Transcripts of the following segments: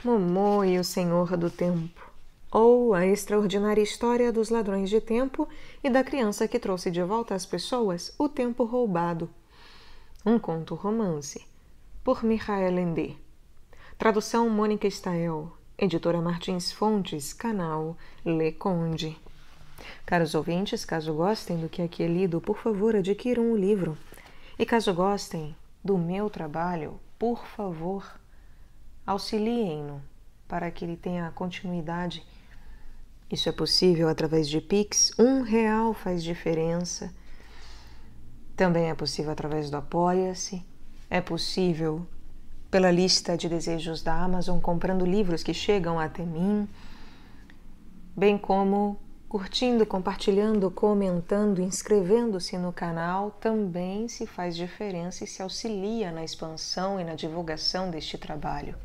Momô e o Senhor do Tempo, ou A Extraordinária História dos Ladrões de Tempo e da Criança que Trouxe de Volta às Pessoas o Tempo Roubado. Um conto-romance, por Michael Ende. Tradução Mônica Stael, editora Martins Fontes, canal Le Conde. Caros ouvintes, caso gostem do que aqui é lido, por favor, adquiram o livro. E caso gostem do meu trabalho, por favor, auxiliem-no para que ele tenha continuidade. Isso é possível através de Pix, R$1 faz diferença. Também é possível através do Apoia-se. É possível pela lista de desejos da Amazon, comprando livros que chegam até mim, bem como curtindo, compartilhando, comentando, inscrevendo-se no canal, também se faz diferença e se auxilia na expansão e na divulgação deste trabalho.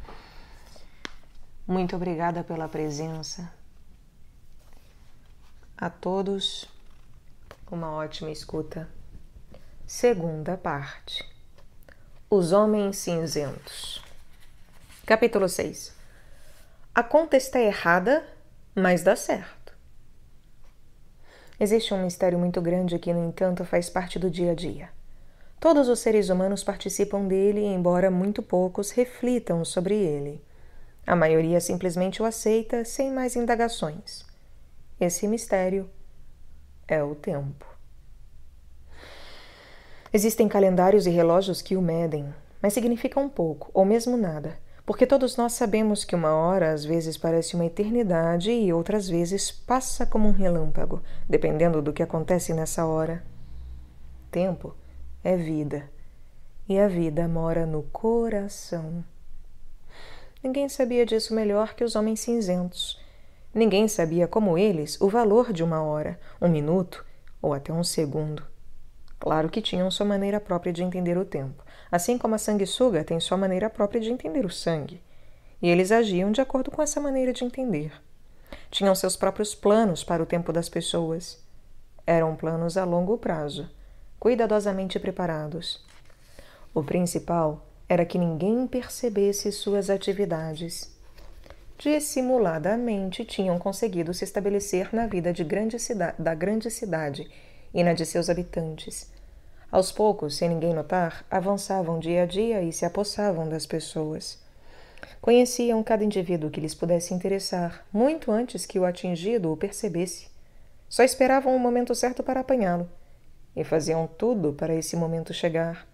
Muito obrigada pela presença. A todos, uma ótima escuta. Segunda parte. Os Homens Cinzentos. Capítulo 6. A conta está errada, mas dá certo. Existe um mistério muito grande que, no entanto, faz parte do dia a dia. Todos os seres humanos participam dele, embora muito poucos reflitam sobre ele. A maioria simplesmente o aceita sem mais indagações. Esse mistério é o tempo. Existem calendários e relógios que o medem, mas significam pouco, ou mesmo nada, porque todos nós sabemos que uma hora às vezes parece uma eternidade e outras vezes passa como um relâmpago, dependendo do que acontece nessa hora. Tempo é vida, e a vida mora no coração. Ninguém sabia disso melhor que os homens cinzentos. Ninguém sabia como eles o valor de uma hora, um minuto ou até um segundo. Claro que tinham sua maneira própria de entender o tempo, assim como a sanguessuga tem sua maneira própria de entender o sangue. E eles agiam de acordo com essa maneira de entender. Tinham seus próprios planos para o tempo das pessoas. Eram planos a longo prazo, cuidadosamente preparados. O principal era que ninguém percebesse suas atividades. Dissimuladamente tinham conseguido se estabelecer na vida da grande cidade e na de seus habitantes. Aos poucos, sem ninguém notar, avançavam dia a dia e se apossavam das pessoas. Conheciam cada indivíduo que lhes pudesse interessar, muito antes que o atingido o percebesse. Só esperavam o momento certo para apanhá-lo, e faziam tudo para esse momento chegar.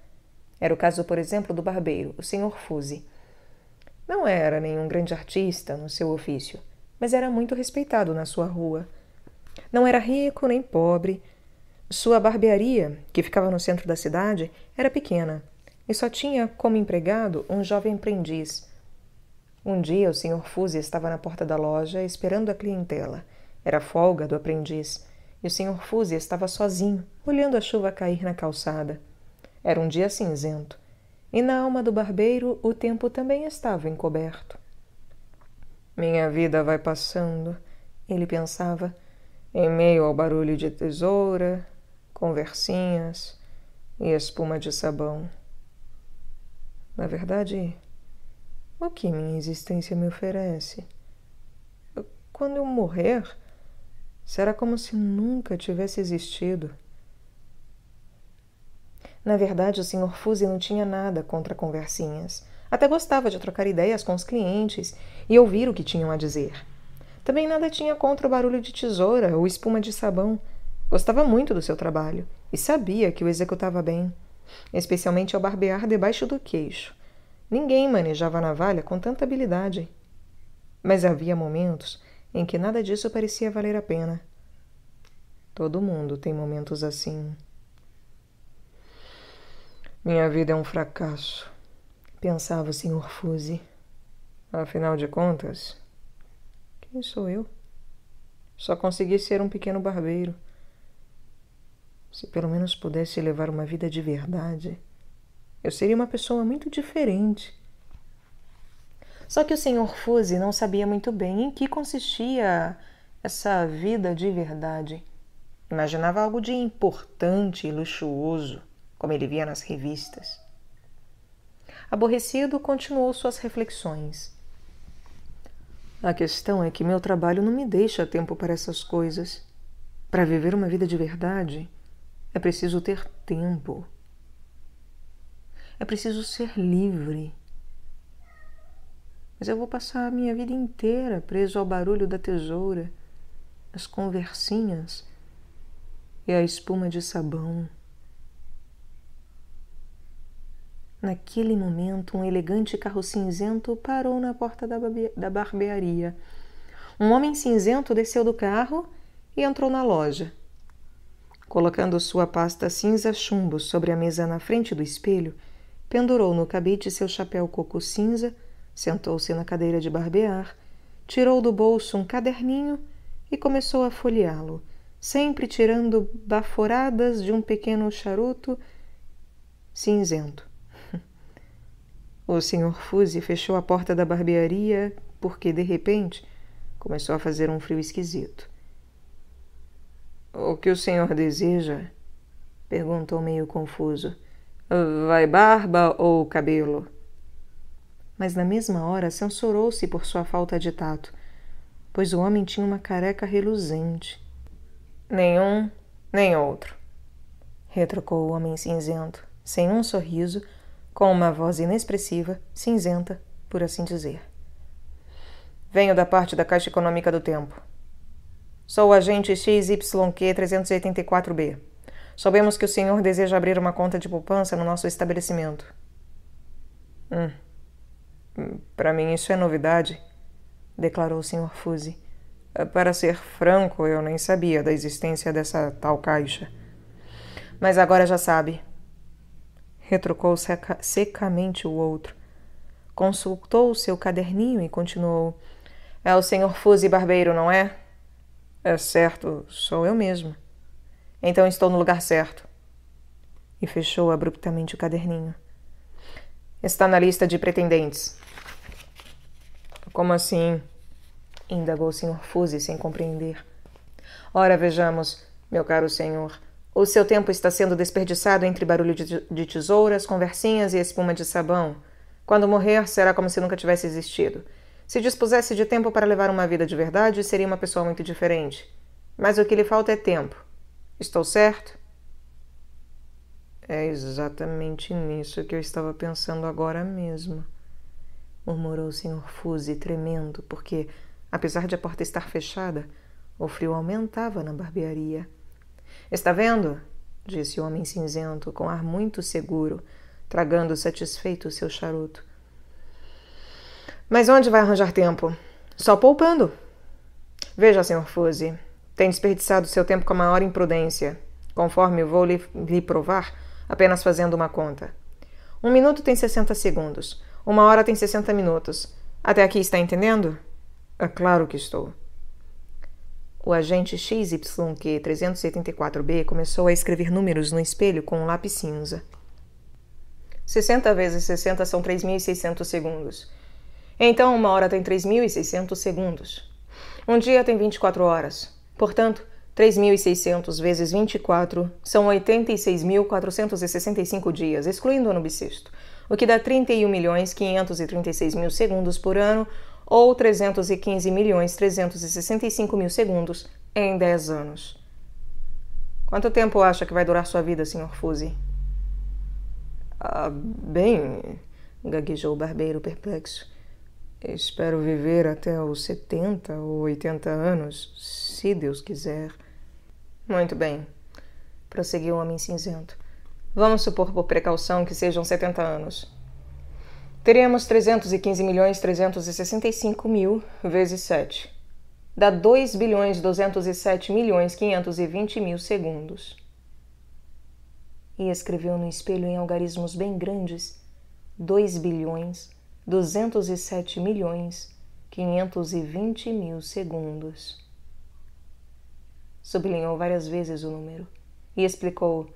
Era o caso, por exemplo, do barbeiro, o Sr. Fuzzy. Não era nenhum grande artista no seu ofício, mas era muito respeitado na sua rua. Não era rico nem pobre. Sua barbearia, que ficava no centro da cidade, era pequena e só tinha como empregado um jovem aprendiz. Um dia o Sr. Fuzzy estava na porta da loja esperando a clientela. Era folga do aprendiz e o Sr. Fuzzy estava sozinho, olhando a chuva cair na calçada. Era um dia cinzento e na alma do barbeiro o tempo também estava encoberto. Minha vida vai passando, ele pensava, em meio ao barulho de tesoura, conversinhas e espuma de sabão. Na verdade, o que minha existência me oferece? Quando eu morrer, será como se nunca tivesse existido. Na verdade, o Sr. Fuzzy não tinha nada contra conversinhas. Até gostava de trocar ideias com os clientes e ouvir o que tinham a dizer. Também nada tinha contra o barulho de tesoura ou espuma de sabão. Gostava muito do seu trabalho e sabia que o executava bem, especialmente ao barbear debaixo do queixo. Ninguém manejava a navalha com tanta habilidade. Mas havia momentos em que nada disso parecia valer a pena. Todo mundo tem momentos assim. Minha vida é um fracasso, pensava o Sr. Fuzzy. Afinal de contas, quem sou eu? Só consegui ser um pequeno barbeiro. Se pelo menos pudesse levar uma vida de verdade, eu seria uma pessoa muito diferente. Só que o Sr. Fuzzy não sabia muito bem em que consistia essa vida de verdade. Imaginava algo de importante e luxuoso, como ele via nas revistas. Aborrecido, continuou suas reflexões. A questão é que meu trabalho não me deixa tempo para essas coisas. Para viver uma vida de verdade, é preciso ter tempo. É preciso ser livre. Mas eu vou passar a minha vida inteira preso ao barulho da tesoura, às conversinhas e à espuma de sabão. Naquele momento, um elegante carro cinzento parou na porta da barbearia. Um homem cinzento desceu do carro e entrou na loja. Colocando sua pasta cinza chumbo sobre a mesa na frente do espelho, pendurou no cabide seu chapéu coco cinza, sentou-se na cadeira de barbear, tirou do bolso um caderninho e começou a folheá-lo, sempre tirando baforadas de um pequeno charuto cinzento. O Sr. Fuzzy fechou a porta da barbearia porque, de repente, começou a fazer um frio esquisito. O que o senhor deseja? Perguntou meio confuso. Vai barba ou cabelo? Mas na mesma hora censurou-se por sua falta de tato, pois o homem tinha uma careca reluzente. Nenhum, nem outro, retrucou o homem cinzento, sem um sorriso, com uma voz inexpressiva, cinzenta, por assim dizer. Venho da parte da Caixa Econômica do Tempo. Sou o agente XYQ 384B. Soubemos que o senhor deseja abrir uma conta de poupança no nosso estabelecimento. Para mim isso é novidade, declarou o Sr. Fuzzy. Para ser franco, eu nem sabia da existência dessa tal caixa. Mas agora já sabe, retrucou secamente o outro. Consultou o seu caderninho e continuou. É o Sr. Fuzzy Barbeiro, não é? É certo, sou eu mesmo. Então estou no lugar certo. E fechou abruptamente o caderninho. Está na lista de pretendentes. Como assim? Indagou o Sr. Fuzzy sem compreender. Ora, vejamos, meu caro senhor. O seu tempo está sendo desperdiçado entre barulho de tesouras, conversinhas e espuma de sabão. Quando morrer, será como se nunca tivesse existido. Se dispusesse de tempo para levar uma vida de verdade, seria uma pessoa muito diferente. Mas o que lhe falta é tempo. Estou certo? É exatamente nisso que eu estava pensando agora mesmo, murmurou o Sr. Fuzzy, tremendo, porque, apesar de a porta estar fechada, o frio aumentava na barbearia. Está vendo? Disse o homem cinzento, com ar muito seguro, tragando satisfeito o seu charuto. Mas onde vai arranjar tempo? Só poupando. Veja, Sr. Fuzzy, tem desperdiçado seu tempo com a maior imprudência, conforme vou lhe provar, apenas fazendo uma conta. 1 minuto tem 60 segundos. 1 hora tem 60 minutos. Até aqui está entendendo? É claro que estou. O agente XYQ 384B começou a escrever números no espelho com um lápis cinza. 60 vezes 60 são 3.600 segundos. Então, 1 hora tem 3.600 segundos. Um dia tem 24 horas. Portanto, 3.600 vezes 24 são 86.465 dias, excluindo o ano bissexto, o que dá 31.536.000 segundos por ano, ou 315.365.000 segundos em 10 anos. Quanto tempo acha que vai durar sua vida, Sr. Fuzzy? Bem, gaguejou o barbeiro perplexo. Espero viver até os 70 ou 80 anos, se Deus quiser. Muito bem, prosseguiu o homem cinzento. Vamos supor por precaução que sejam 70 anos. Teríamos 315.365.000 vezes 7. Dá 2.207.520.000 segundos. E escreveu no espelho em algarismos bem grandes 2.207.520.000 segundos. Sublinhou várias vezes o número e explicou: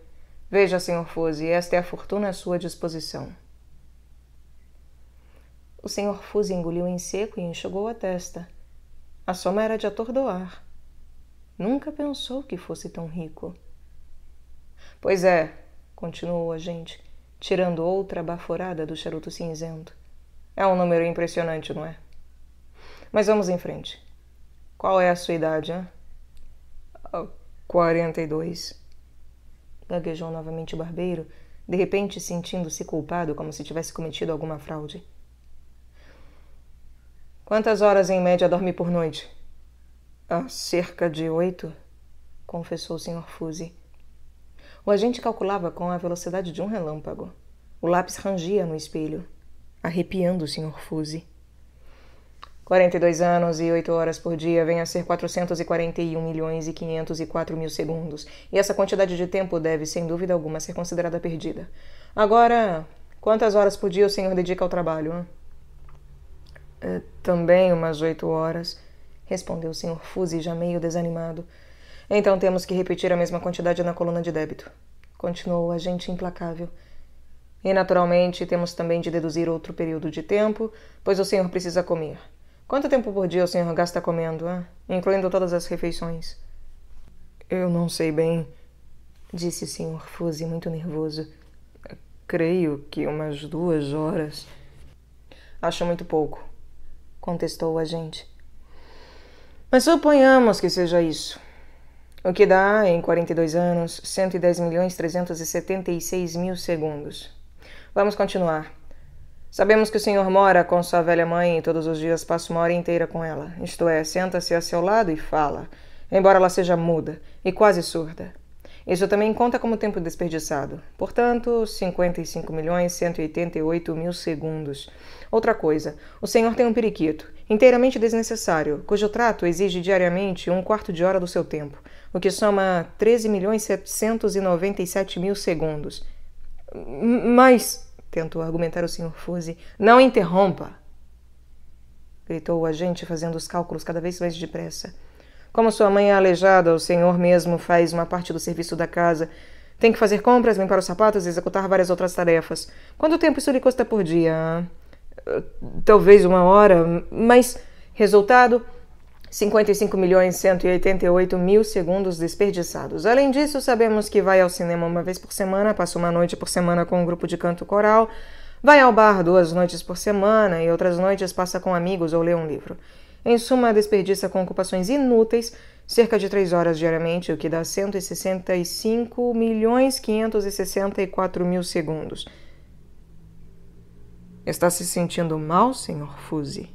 Veja, Sr. Fuzzy, esta é a fortuna à sua disposição. O Sr. Fuzzy engoliu em seco e enxugou a testa. A soma era de atordoar. Nunca pensou que fosse tão rico. Pois é, continuou o agente, tirando outra baforada do charuto cinzento. É um número impressionante, não é? Mas vamos em frente. Qual é a sua idade, hein? 42. Gaguejou novamente o barbeiro, de repente sentindo-se culpado como se tivesse cometido alguma fraude. Quantas horas em média dorme por noite? Cerca de 8, confessou o Sr. Fuzzy. O agente calculava com a velocidade de um relâmpago. O lápis rangia no espelho, arrepiando o Sr. Fuzzy. 42 anos e 8 horas por dia vem a ser 441.504.000 segundos, e essa quantidade de tempo deve, sem dúvida alguma, ser considerada perdida. Agora, quantas horas por dia o senhor dedica ao trabalho? Também umas 8 horas, respondeu o Sr. Fuzzy, já meio desanimado. Então temos que repetir a mesma quantidade na coluna de débito, continuou o agente implacável. E, naturalmente, temos também de deduzir outro período de tempo, pois o senhor precisa comer. Quanto tempo por dia o senhor gasta comendo, incluindo todas as refeições? Eu não sei bem, disse o Sr. Fuzzy, muito nervoso. Creio que umas 2 horas. Acho muito pouco, contestou o agente. Mas suponhamos que seja isso. O que dá, em 42 anos, 110.376.000 segundos. Vamos continuar. Sabemos que o senhor mora com sua velha mãe e todos os dias passa uma hora inteira com ela. Isto é, senta-se a seu lado e fala, embora ela seja muda e quase surda. Isso também conta como tempo desperdiçado. Portanto, 55.188.000 segundos. Outra coisa, o senhor tem um periquito, inteiramente desnecessário, cujo trato exige diariamente 1/4 de hora do seu tempo, o que soma 13.797.000 segundos. Mas... tentou argumentar o Sr. Fuzzy. Não interrompa! Gritou o agente, fazendo os cálculos cada vez mais depressa. Como sua mãe é aleijada, o senhor mesmo faz uma parte do serviço da casa. Tem que fazer compras, limpar os sapatos e executar várias outras tarefas. Quanto tempo isso lhe custa por dia? Talvez 1 hora, mas... resultado... 55.188.000 segundos desperdiçados. Além disso, sabemos que vai ao cinema 1 vez por semana, passa 1 noite por semana com um grupo de canto coral, vai ao bar 2 noites por semana e outras noites passa com amigos ou lê um livro. Em suma, desperdiça com ocupações inúteis cerca de 3 horas diariamente, o que dá 165.564.000 segundos. Está se sentindo mal, Sr. Fuzzy?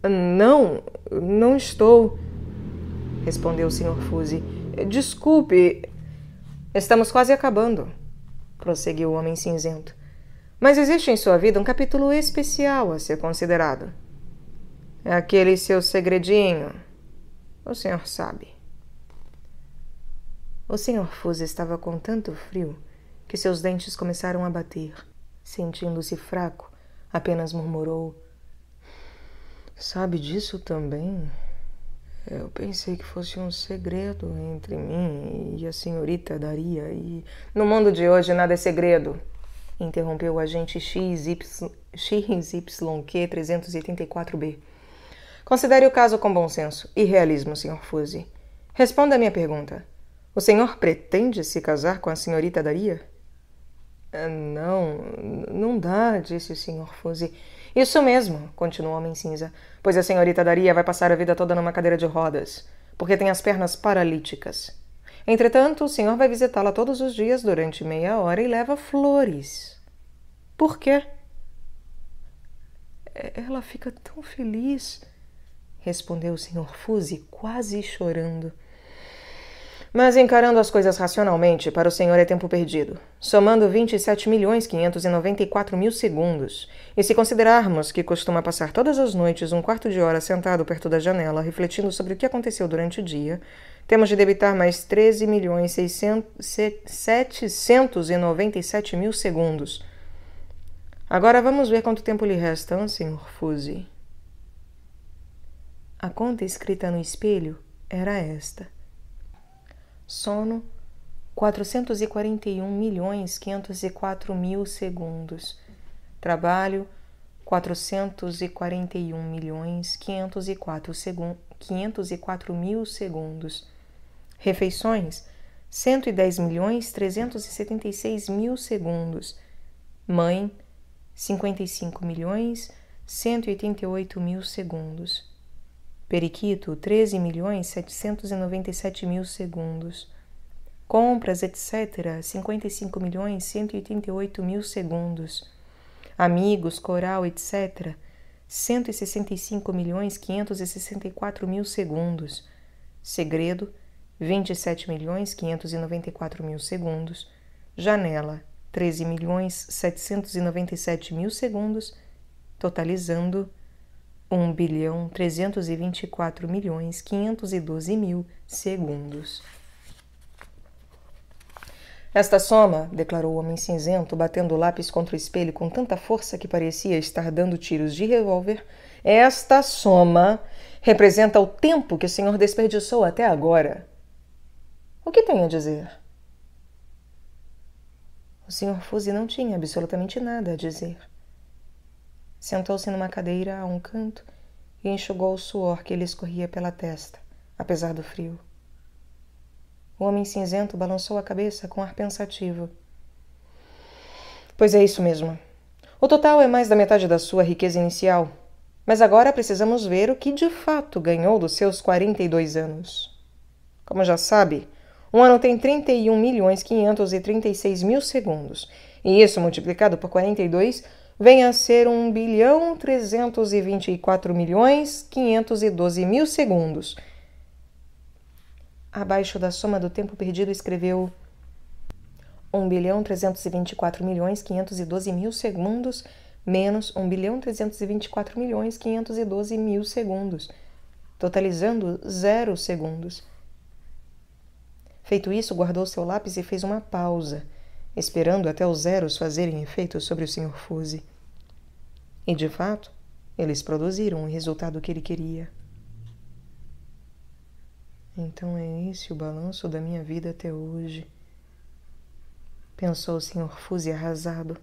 Não estou, respondeu o Sr. Fuzzy. Desculpe. Estamos quase acabando, prosseguiu o homem cinzento. Mas existe em sua vida um capítulo especial a ser considerado. É aquele seu segredinho. O senhor sabe. O Sr. Fuzzy estava com tanto frio que seus dentes começaram a bater. Sentindo-se fraco, apenas murmurou: sabe disso também? Eu pensei que fosse um segredo entre mim e a senhorita Daria e... No mundo de hoje nada é segredo, interrompeu o agente XYQ-384B. Considere o caso com bom senso e realismo, Sr. Fuzzy. Responda a minha pergunta. O senhor pretende se casar com a senhorita Daria? Não dá, disse o Sr. Fuzzy. Isso mesmo, continuou o homem cinza, pois a senhorita Daria vai passar a vida toda numa cadeira de rodas, porque tem as pernas paralíticas. Entretanto, o senhor vai visitá-la todos os dias durante meia hora e leva flores. Por quê? Ela fica tão feliz, respondeu o Sr. Fuzzy, quase chorando. Mas encarando as coisas racionalmente, para o senhor é tempo perdido, somando 27.594.000 segundos. E se considerarmos que costuma passar todas as noites 1/4 de hora sentado perto da janela, refletindo sobre o que aconteceu durante o dia, temos de debitar mais 13.797.000 segundos. Agora vamos ver quanto tempo lhe resta, Sr. Fuzzy. A conta escrita no espelho era esta: sono, 441.504.000 segundos. Trabalho, 441.504.000 segundos. Refeições, 110.376.000 segundos. Mãe, 55.700.000 188.000 segundos. Periquito, 13.797.000 segundos. Compras, etc., 55.188.000 segundos. Amigos, coral, etc., 165.564.000 segundos. Segredo, 27.594.000 segundos. Janela, 13.797.000 segundos, totalizando 1.324.512.000 segundos. Esta soma, declarou o homem cinzento, batendo o lápis contra o espelho com tanta força que parecia estar dando tiros de revólver, esta soma representa o tempo que o senhor desperdiçou até agora. O que tem a dizer? O Sr. Fuzzy não tinha absolutamente nada a dizer. Sentou-se numa cadeira a um canto e enxugou o suor que lhe escorria pela testa, apesar do frio. O homem cinzento balançou a cabeça com ar pensativo. Pois é isso mesmo. O total é mais da metade da sua riqueza inicial. Mas agora precisamos ver o que de fato ganhou dos seus 42 anos. Como já sabe, um ano tem 31.536.000 segundos. E isso multiplicado por 42 vem a ser 1.324.512.000 segundos. Abaixo da soma do tempo perdido escreveu 1.324.512.000 segundos menos 1.324.512.000 segundos, totalizando 0 segundos. Feito isso, guardou seu lápis e fez uma pausa, esperando até os zeros fazerem efeito sobre o Sr. Fuzzy. E, de fato, eles produziram o resultado que ele queria. Então é esse o balanço da minha vida até hoje, pensou o Sr. Fuzzy arrasado.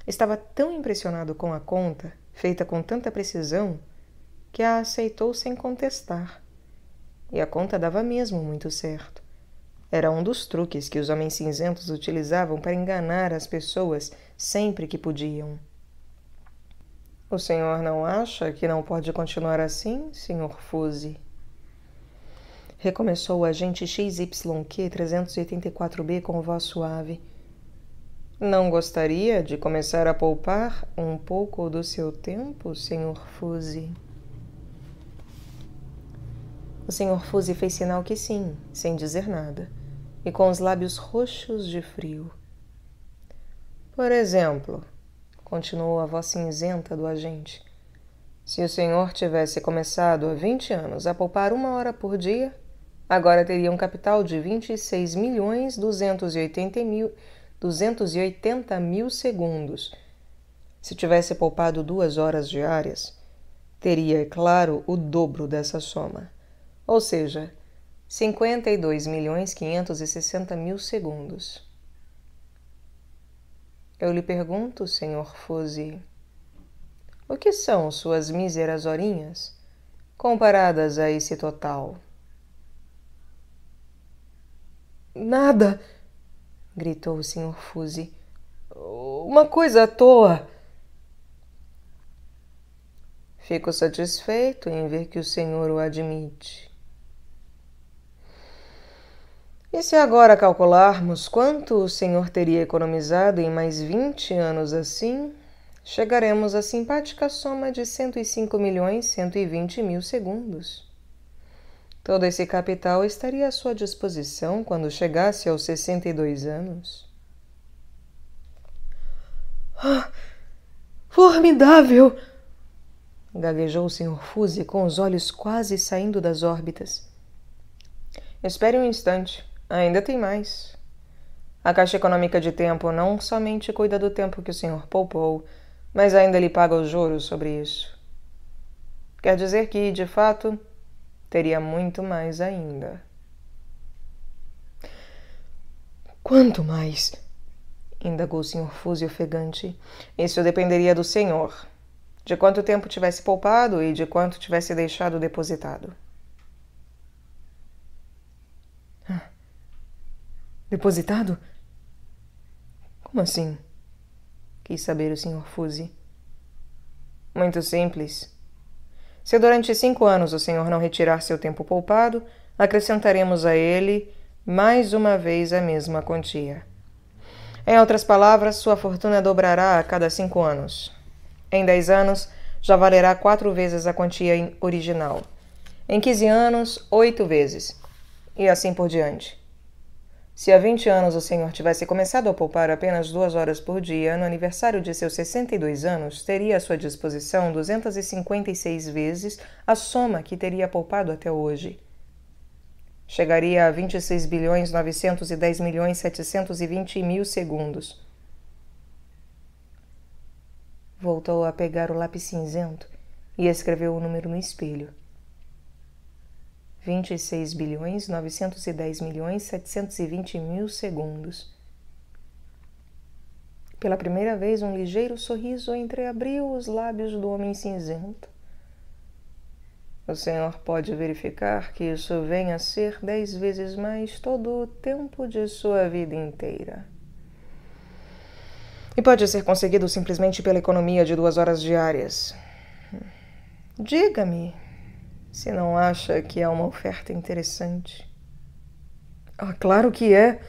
Estava tão impressionado com a conta, feita com tanta precisão, que a aceitou sem contestar. E a conta dava mesmo muito certo. Era um dos truques que os homens cinzentos utilizavam para enganar as pessoas sempre que podiam. O senhor não acha que não pode continuar assim, Sr. Fuzzy? Recomeçou o agente XYQ 384B com voz suave. Não gostaria de começar a poupar um pouco do seu tempo, Sr. Fuzzy? O Sr. Fuzzy fez sinal que sim, sem dizer nada, e com os lábios roxos de frio. Por exemplo, continuou a voz cinzenta do agente, se o senhor tivesse começado há 20 anos a poupar 1 hora por dia, agora teria um capital de 26.280.000 segundos. Se tivesse poupado 2 horas diárias, teria, é claro, o dobro dessa soma, ou seja, 52.560.000 segundos. Eu lhe pergunto, Sr. Fuzzy, o que são suas míseras horinhas comparadas a esse total? Nada! Gritou o Sr. Fuzzy. Uma coisa à toa! Fico satisfeito em ver que o senhor o admite. E se agora calcularmos quanto o senhor teria economizado em mais 20 anos assim, chegaremos à simpática soma de 105.120.000 segundos. Todo esse capital estaria à sua disposição quando chegasse aos 62 anos. Ah, formidável! Gaguejou o Sr. Fuzzy com os olhos quase saindo das órbitas. Espere um instante, ainda tem mais. A Caixa Econômica de Tempo não somente cuida do tempo que o senhor poupou, mas ainda lhe paga os juros sobre isso. Quer dizer que, de fato, teria muito mais ainda. Quanto mais? Indagou o Sr. Fuzzy ofegante. Isso dependeria do senhor. De quanto tempo tivesse poupado e de quanto tivesse deixado depositado. Depositado? Como assim? Quis saber o Sr. Fuzzy. Muito simples. Se durante 5 anos o senhor não retirar seu tempo poupado, acrescentaremos a ele mais uma vez a mesma quantia. Em outras palavras, sua fortuna dobrará a cada 5 anos. Em 10 anos, já valerá 4 vezes a quantia original. Em 15 anos, 8 vezes. E assim por diante. Se há 20 anos o senhor tivesse começado a poupar apenas 2 horas por dia, no aniversário de seus 62 anos, teria à sua disposição 256 vezes a soma que teria poupado até hoje. Chegaria a 26.910.720.000 segundos. Voltou a pegar o lápis cinzento e escreveu o número no espelho. 26.910.720.000 segundos. Pela primeira vez, um ligeiro sorriso entreabriu os lábios do homem cinzento. O senhor pode verificar que isso vem a ser 10 vezes mais todo o tempo de sua vida inteira. E pode ser conseguido simplesmente pela economia de 2 horas diárias. Diga-me se não acha que é uma oferta interessante. Ah, claro que é,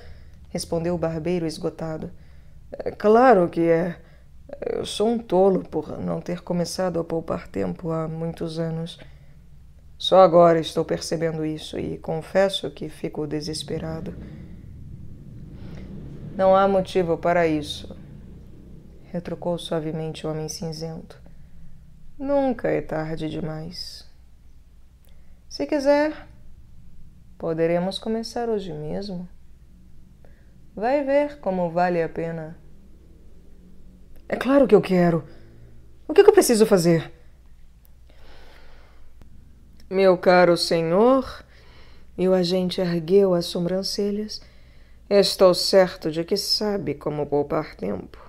respondeu o barbeiro esgotado. Claro que é. Eu sou um tolo por não ter começado a poupar tempo há muitos anos. Só agora estou percebendo isso e confesso que fico desesperado. Não há motivo para isso, retrucou suavemente o homem cinzento. Nunca é tarde demais. Se quiser, poderemos começar hoje mesmo. Vai ver como vale a pena. É claro que eu quero. O que eu preciso fazer? Meu caro senhor, e o agente ergueu as sobrancelhas, estou certo de que sabe como poupar tempo.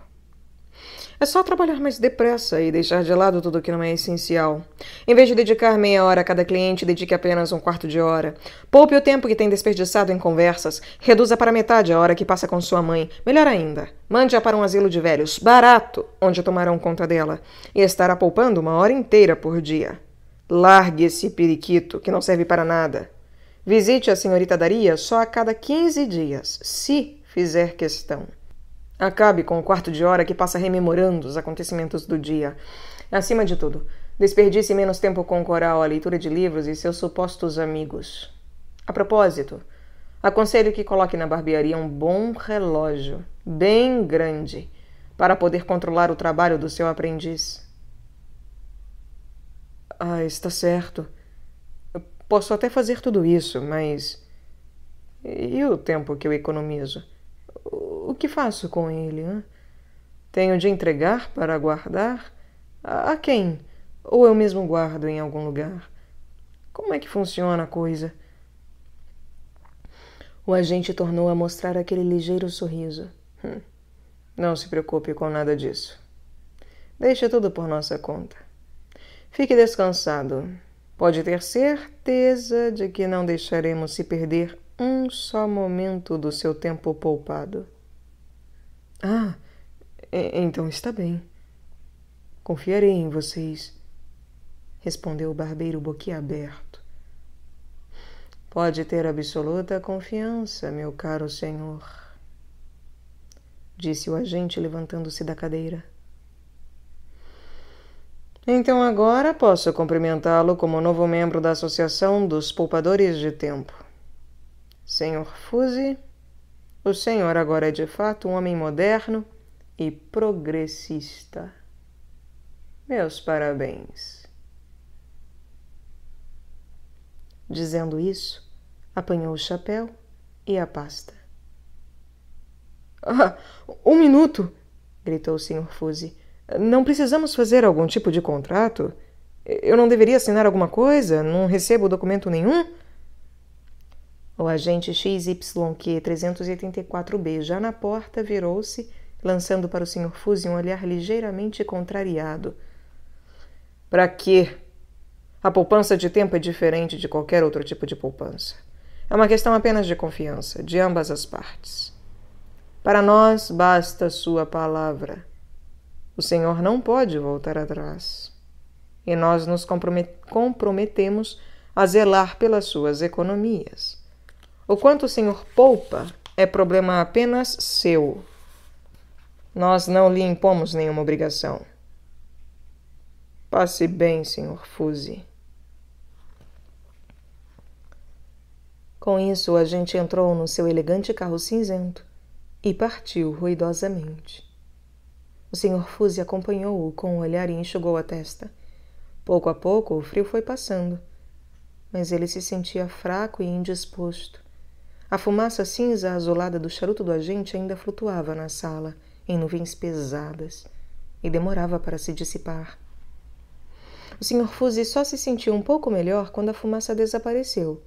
É só trabalhar mais depressa e deixar de lado tudo que não é essencial. Em vez de dedicar meia hora a cada cliente, dedique apenas um quarto de hora. Poupe o tempo que tem desperdiçado em conversas. Reduza para metade a hora que passa com sua mãe. Melhor ainda, mande-a para um asilo de velhos, barato, onde tomarão conta dela. E estará poupando 1 hora inteira por dia. Largue esse periquito, que não serve para nada. Visite a senhorita Daria só a cada 15 dias, se fizer questão. Acabe com o quarto de hora que passa rememorando os acontecimentos do dia. Acima de tudo, desperdice menos tempo com o coral, a leitura de livros e seus supostos amigos. A propósito, aconselho que coloque na barbearia um bom relógio, bem grande, para poder controlar o trabalho do seu aprendiz. Ah, está certo. Eu posso até fazer tudo isso, mas... E o tempo que eu economizo? O que faço com ele? Hein? Tenho de entregar para guardar? A quem? Ou eu mesmo guardo em algum lugar? Como é que funciona a coisa? O agente tornou a mostrar aquele ligeiro sorriso. Não se preocupe com nada disso. Deixe tudo por nossa conta. Fique descansado. Pode ter certeza de que não deixaremos se perder um só momento do seu tempo poupado. Ah, então está bem. Confiarei em vocês, respondeu o barbeiro boquiaberto. Pode ter absoluta confiança, meu caro senhor, disse o agente levantando-se da cadeira. Então agora posso cumprimentá-lo como novo membro da Associação dos Poupadores de Tempo. Senhor Fuse, o senhor agora é de fato um homem moderno e progressista. Meus parabéns. Dizendo isso, apanhou o chapéu e a pasta. Ah, 1 minuto! Gritou o Sr. Fuse. Não precisamos fazer algum tipo de contrato? Eu não deveria assinar alguma coisa? Não recebo documento nenhum? O agente XYQ 384B, já na porta, virou-se, lançando para o Sr. Fuse um olhar ligeiramente contrariado. Para quê? A poupança de tempo é diferente de qualquer outro tipo de poupança. É uma questão apenas de confiança, de ambas as partes. Para nós, basta sua palavra. O senhor não pode voltar atrás. e nós nos comprometemos a zelar pelas suas economias. O quanto o senhor poupa é problema apenas seu. Nós não lhe impomos nenhuma obrigação. Passe bem, senhor Fuzzy. Com isso, o agente entrou no seu elegante carro cinzento e partiu ruidosamente. O senhor Fuzzy acompanhou-o com o olhar e enxugou a testa. Pouco a pouco, o frio foi passando, mas ele se sentia fraco e indisposto. A fumaça cinza azulada do charuto do agente ainda flutuava na sala, em nuvens pesadas, e demorava para se dissipar. O senhor Fuzzy só se sentiu um pouco melhor quando a fumaça desapareceu.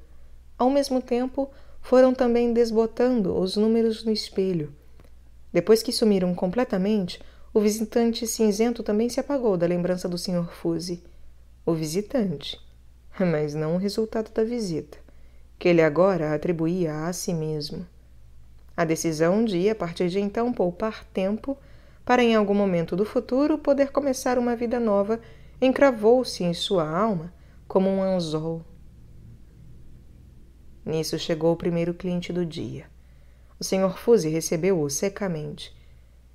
Ao mesmo tempo, foram também desbotando os números no espelho. Depois que sumiram completamente, o visitante cinzento também se apagou da lembrança do senhor Fuzzy. O visitante, mas não o resultado da visita, que ele agora atribuía a si mesmo. A decisão de, a partir de então, poupar tempo para, em algum momento do futuro, poder começar uma vida nova, encravou-se em sua alma como um anzol. Nisso chegou o primeiro cliente do dia. O senhor Fuzzy recebeu-o secamente.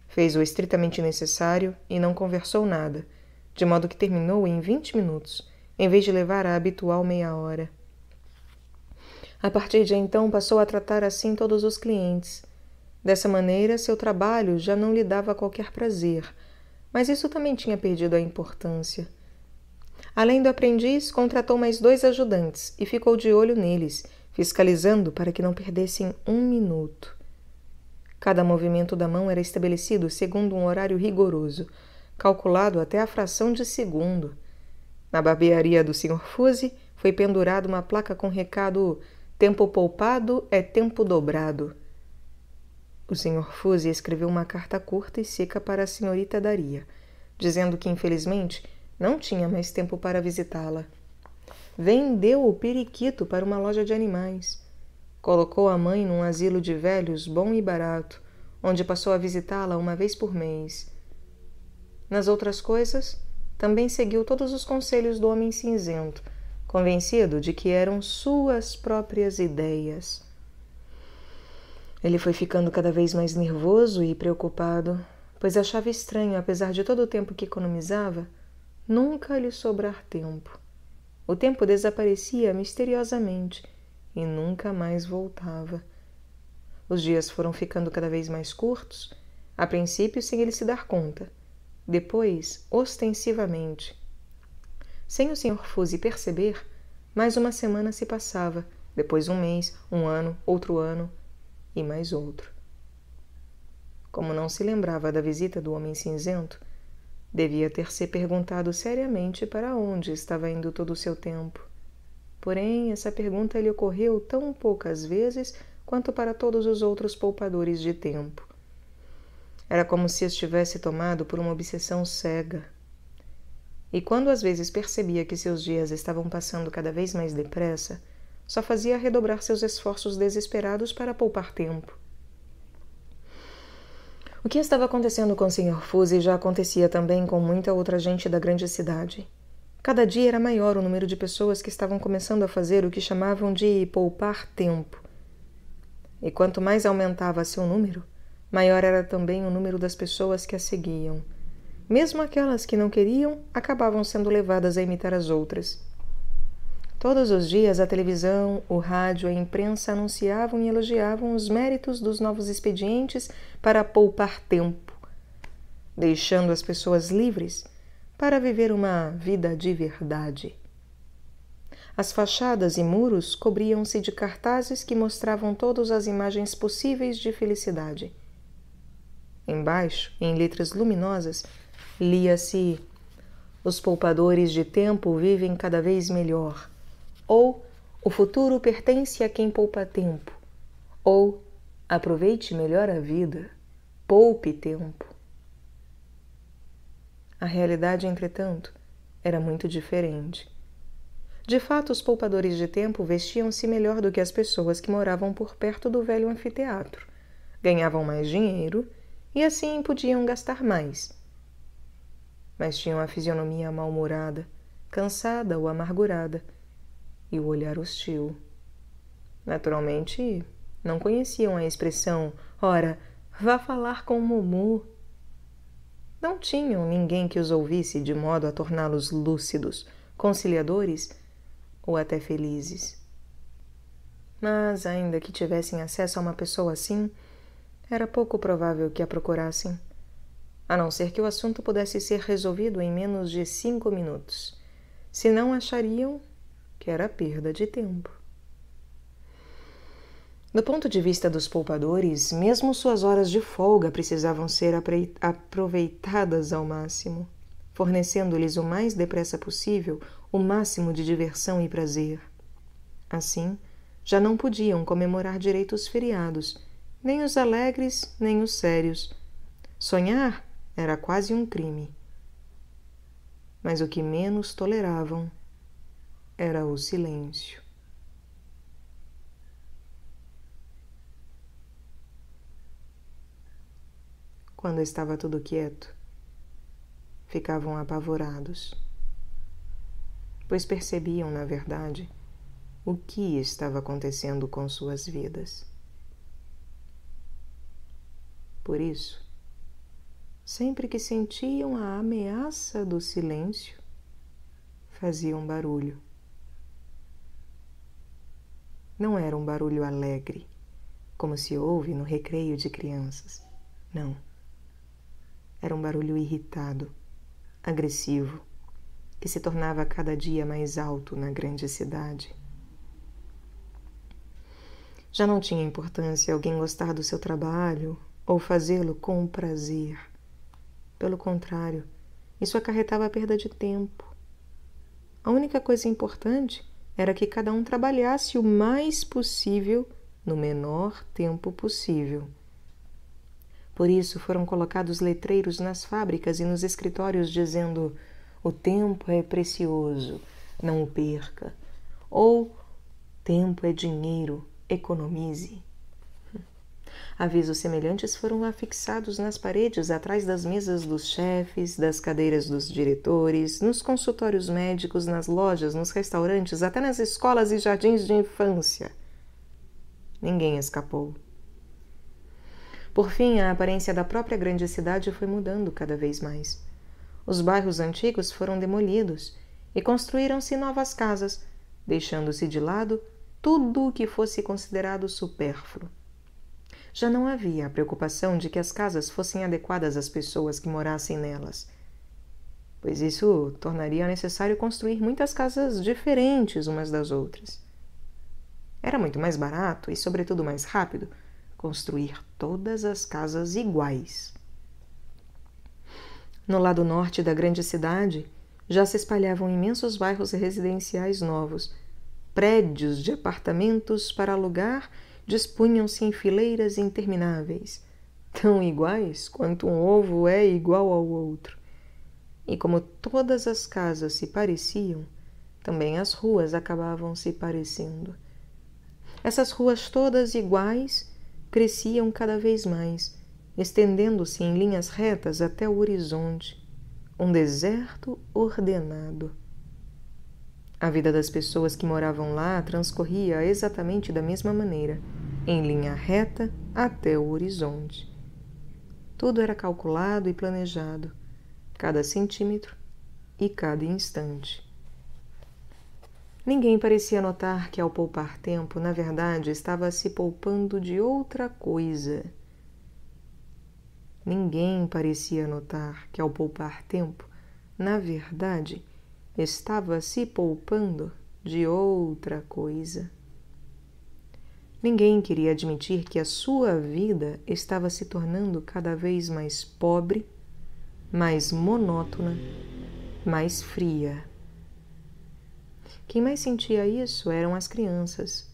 Fez o estritamente necessário e não conversou nada, de modo que terminou em 20 minutos, em vez de levar a habitual meia hora. A partir de então, passou a tratar assim todos os clientes. Dessa maneira, seu trabalho já não lhe dava qualquer prazer, mas isso também tinha perdido a importância. Além do aprendiz, contratou mais 2 ajudantes e ficou de olho neles, fiscalizando para que não perdessem um minuto. Cada movimento da mão era estabelecido segundo um horário rigoroso, calculado até a fração de segundo. Na barbearia do Sr. Fuzzy foi pendurada uma placa com recado "Tempo poupado é tempo dobrado". O Sr. Fuzzy escreveu uma carta curta e seca para a senhorita Daria, dizendo que, infelizmente, não tinha mais tempo para visitá-la. Vendeu o periquito para uma loja de animais. Colocou a mãe num asilo de velhos bom e barato, onde passou a visitá-la uma vez por mês. Nas outras coisas, também seguiu todos os conselhos do homem cinzento, convencido de que eram suas próprias ideias. Ele foi ficando cada vez mais nervoso e preocupado, pois achava estranho, apesar de todo o tempo que economizava, nunca lhe sobrar tempo. O tempo desaparecia misteriosamente e nunca mais voltava. Os dias foram ficando cada vez mais curtos, a princípio sem ele se dar conta, depois ostensivamente. Sem o Sr. Fuzzy perceber, mais uma semana se passava, depois um mês, um ano, outro ano e mais outro. Como não se lembrava da visita do homem cinzento, devia ter se perguntado seriamente para onde estava indo todo o seu tempo. Porém, essa pergunta lhe ocorreu tão poucas vezes quanto para todos os outros poupadores de tempo. Era como se estivesse tomado por uma obsessão cega. E quando às vezes percebia que seus dias estavam passando cada vez mais depressa, só fazia redobrar seus esforços desesperados para poupar tempo. O que estava acontecendo com o Sr. Fuzzy já acontecia também com muita outra gente da grande cidade. Cada dia era maior o número de pessoas que estavam começando a fazer o que chamavam de poupar tempo. E quanto mais aumentava seu número, maior era também o número das pessoas que a seguiam. Mesmo aquelas que não queriam, acabavam sendo levadas a imitar as outras. Todos os dias a televisão, o rádio, a imprensa anunciavam e elogiavam os méritos dos novos expedientes para poupar tempo, deixando as pessoas livres para viver uma vida de verdade. As fachadas e muros cobriam-se de cartazes que mostravam todas as imagens possíveis de felicidade. Embaixo, em letras luminosas, lia-se: "Os poupadores de tempo vivem cada vez melhor", ou "O futuro pertence a quem poupa tempo", ou "Aproveite melhor a vida, poupe tempo". A realidade, entretanto, era muito diferente. De fato, os poupadores de tempo vestiam-se melhor do que as pessoas que moravam por perto do velho anfiteatro, ganhavam mais dinheiro e assim podiam gastar mais. Mas tinham a fisionomia mal-humorada, cansada ou amargurada, e o olhar hostil. Naturalmente, não conheciam a expressão "Ora, vá falar com Mumu". Não tinham ninguém que os ouvisse de modo a torná-los lúcidos, conciliadores ou até felizes. Mas, ainda que tivessem acesso a uma pessoa assim, era pouco provável que a procurassem, a não ser que o assunto pudesse ser resolvido em menos de 5 minutos. Senão achariam que era perda de tempo. Do ponto de vista dos poupadores, mesmo suas horas de folga precisavam ser aproveitadas ao máximo, fornecendo-lhes o mais depressa possível o máximo de diversão e prazer. Assim, já não podiam comemorar direito os feriados, nem os alegres, nem os sérios. Sonhar era quase um crime. Mas o que menos toleravam era o silêncio. Quando estava tudo quieto, ficavam apavorados, pois percebiam, na verdade, o que estava acontecendo com suas vidas. Por isso, sempre que sentiam a ameaça do silêncio, faziam barulho. Não era um barulho alegre, como se ouve no recreio de crianças. Não. Era um barulho irritado, agressivo, que se tornava cada dia mais alto na grande cidade. Já não tinha importância alguém gostar do seu trabalho ou fazê-lo com prazer. Pelo contrário, isso acarretava a perda de tempo. A única coisa importante era que cada um trabalhasse o mais possível no menor tempo possível. Por isso foram colocados letreiros nas fábricas e nos escritórios dizendo: "O tempo é precioso, não o perca", ou "Tempo é dinheiro, economize". Avisos semelhantes foram afixados nas paredes atrás das mesas dos chefes, das cadeiras dos diretores, nos consultórios médicos, nas lojas, nos restaurantes, até nas escolas e jardins de infância. Ninguém escapou. Por fim, a aparência da própria grande cidade foi mudando cada vez mais. Os bairros antigos foram demolidos e construíram-se novas casas, deixando-se de lado tudo o que fosse considerado supérfluo. Já não havia a preocupação de que as casas fossem adequadas às pessoas que morassem nelas, pois isso tornaria necessário construir muitas casas diferentes umas das outras. Era muito mais barato e, sobretudo, mais rápido construir todas as casas iguais. No lado norte da grande cidade, já se espalhavam imensos bairros residenciais novos. Prédios de apartamentos para alugar dispunham-se em fileiras intermináveis, tão iguais quanto um ovo é igual ao outro. E como todas as casas se pareciam, também as ruas acabavam se parecendo. Essas ruas todas iguais cresciam cada vez mais, estendendo-se em linhas retas até o horizonte, um deserto ordenado. A vida das pessoas que moravam lá transcorria exatamente da mesma maneira, em linha reta até o horizonte. Tudo era calculado e planejado, cada centímetro e cada instante. Ninguém parecia notar que, ao poupar tempo, na verdade, estava se poupando de outra coisa. Ninguém parecia notar que, ao poupar tempo, na verdade, estava se poupando de outra coisa. Ninguém queria admitir que a sua vida estava se tornando cada vez mais pobre, mais monótona, mais fria. Quem mais sentia isso eram as crianças,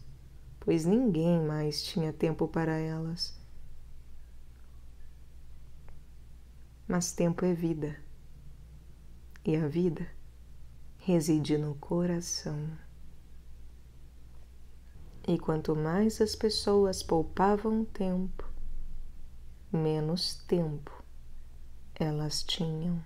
pois ninguém mais tinha tempo para elas. Mas tempo é vida, e a vida reside no coração. E quanto mais as pessoas poupavam tempo, menos tempo elas tinham.